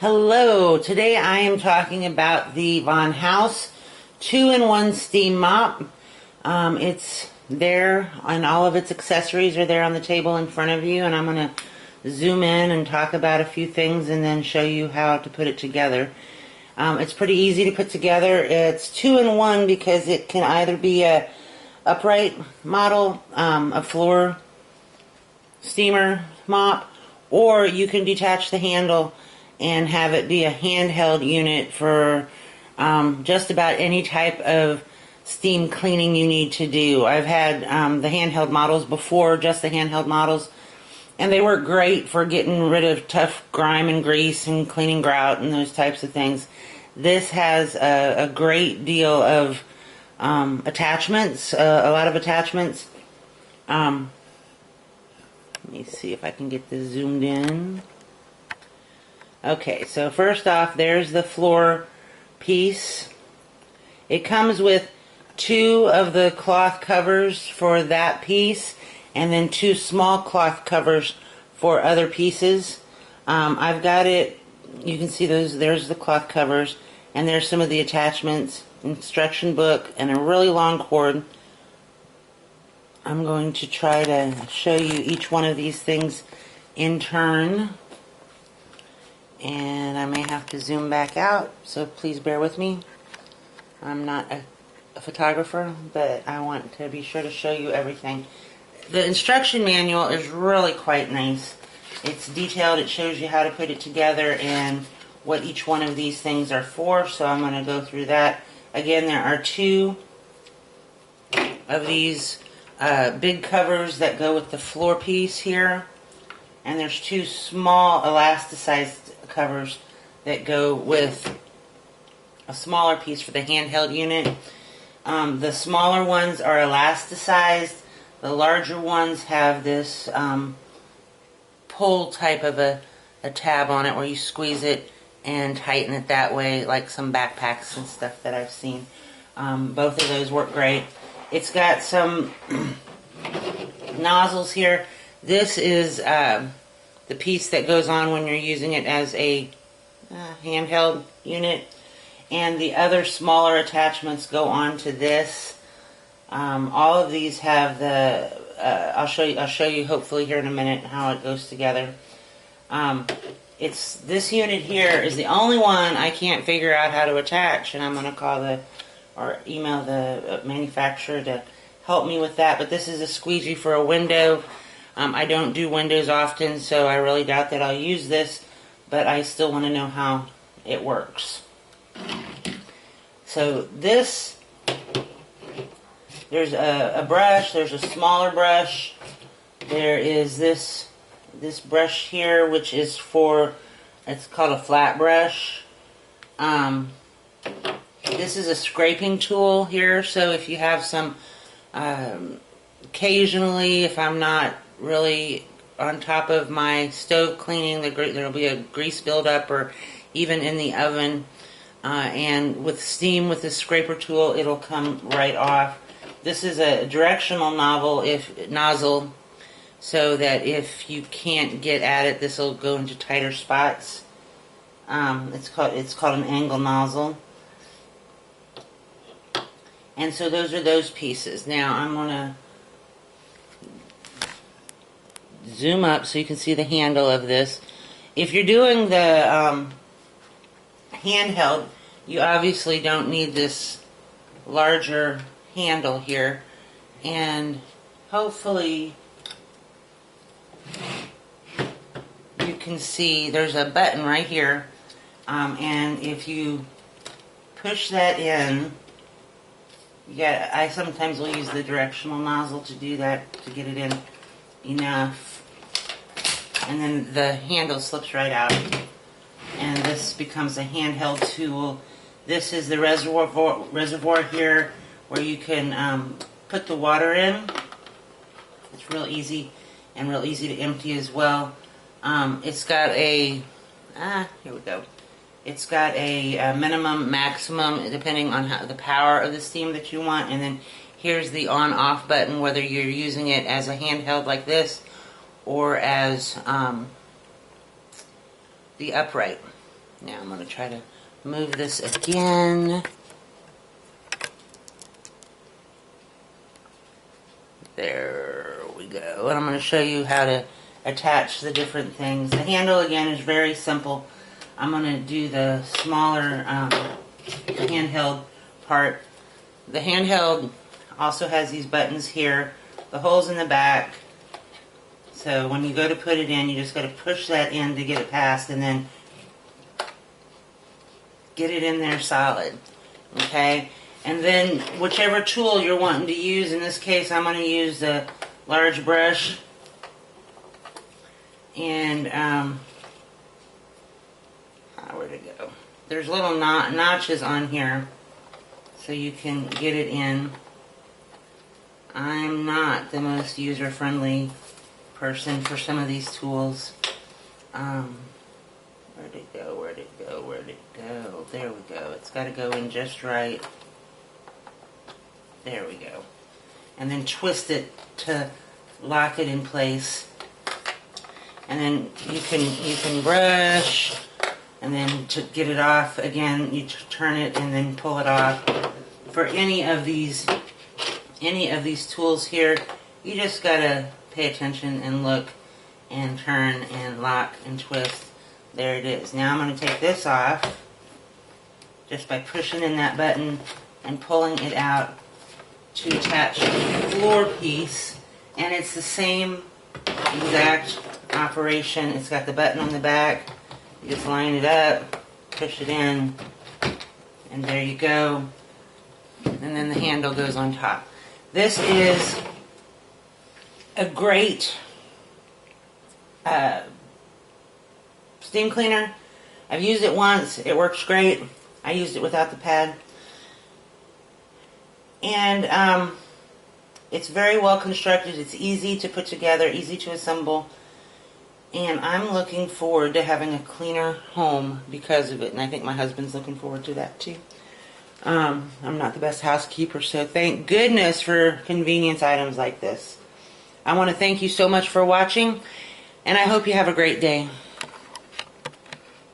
Hello, today I am talking about the VonHaus 2-in-1 steam mop. It's there, and all of its accessories are there on the table in front of you, and I'm going to zoom in and talk about a few things and then show you how to put it together. It's pretty easy to put together. It's 2-in-1 because it can either be a upright model, a floor steamer mop, or you can detach the handle and have it be a handheld unit for just about any type of steam cleaning you need to do. I've had the handheld models before, just the handheld models, and they work great for getting rid of tough grime and grease and cleaning grout and those types of things. This has a great deal of attachments, a lot of attachments. Let me see if I can get this zoomed in. Okay, so first off, there's the floor piece. It comes with 2 of the cloth covers for that piece, and then 2 small cloth covers for other pieces. I've got it, you can see those, there's the cloth covers, and there's some of the attachments, instruction book, and a really long cord. I'm going to try to show you each one of these things in turn. And I may have to zoom back out, so please bear with me. I'm not a photographer, but I want to be sure to show you everything. The instruction manual is really quite nice. It's detailed, it shows you how to put it together and what each one of these things are for, so I'm going to go through that. Again, there are 2 of these big covers that go with the floor piece here, and there's 2 small elasticized covers that go with a smaller piece for the handheld unit. The smaller ones are elasticized. The larger ones have this pull type of a tab on it where you squeeze it and tighten it that way, like some backpacks and stuff that I've seen. Both of those work great. It's got some nozzles here. This is the piece that goes on when you're using it as a handheld unit, and the other smaller attachments go on to this. All of these have the I'll show you hopefully here in a minute how it goes together. It's this unit here is the only one I can't figure out how to attach, and I'm going to call or email the manufacturer to help me with that. But this is a squeegee for a window. I don't do windows often, so I really doubt that I'll use this, but I still want to know how it works. So this, there's a brush, there's a smaller brush, there is this brush here, which is for, it's called a flat brush. This is a scraping tool here, so if you have some, occasionally, if I'm not really on top of my stove cleaning, there'll be a grease buildup, or even in the oven, and with steam with this scraper tool it'll come right off. This is a directional nozzle, so that if you can't get at it, this will go into tighter spots. It's called an angle nozzle. And so those are those pieces. Now I'm going to zoom up so you can see the handle of this. If you're doing the handheld, you obviously don't need this larger handle here, and hopefully you can see there's a button right here, and if you push that in, I sometimes will use the directional nozzle to do that, to get it in enough, and then the handle slips right out, and this becomes a handheld tool. This is the reservoir here where you can put the water in. It's real easy, and real easy to empty as well. It's got a here we go. It's got a minimum, maximum, depending on the power of the steam that you want, and then here's the on-off button, whether you're using it as a handheld like this or as the upright. Now I'm going to try to move this again. There we go. And I'm going to show you how to attach the different things. The handle, again, is very simple. I'm going to do the smaller the handheld part. The handheld also has these buttons here, the holes in the back. So when you go to put it in, you just got to push that in to get it past, and then get it in there solid. Okay? And then whichever tool you're wanting to use, in this case I'm going to use the large brush. And where'd it go? There's little notches on here so you can get it in. I'm not the most user-friendly person for some of these tools. Where'd it go? Where'd it go? Where'd it go? There we go. It's got to go in just right. There we go. And then twist it to lock it in place. And then you can brush, and then to get it off again, you turn it and then pull it off. For any of these tools here, you just gotta pay attention and look and turn and lock and twist. There it is. Now I'm going to take this off just by pushing in that button and pulling it out to attach the floor piece. And it's the same exact operation. It's got the button on the back. You just line it up, push it in, and there you go. And then the handle goes on top. This is a great steam cleaner. I've used it once. It works great. I used it without the pad. And it's very well constructed. It's easy to put together, easy to assemble. And I'm looking forward to having a cleaner home because of it. And I think my husband's looking forward to that too. I'm not the best housekeeper, so thank goodness for convenience items like this. I want to thank you so much for watching, and I hope you have a great day.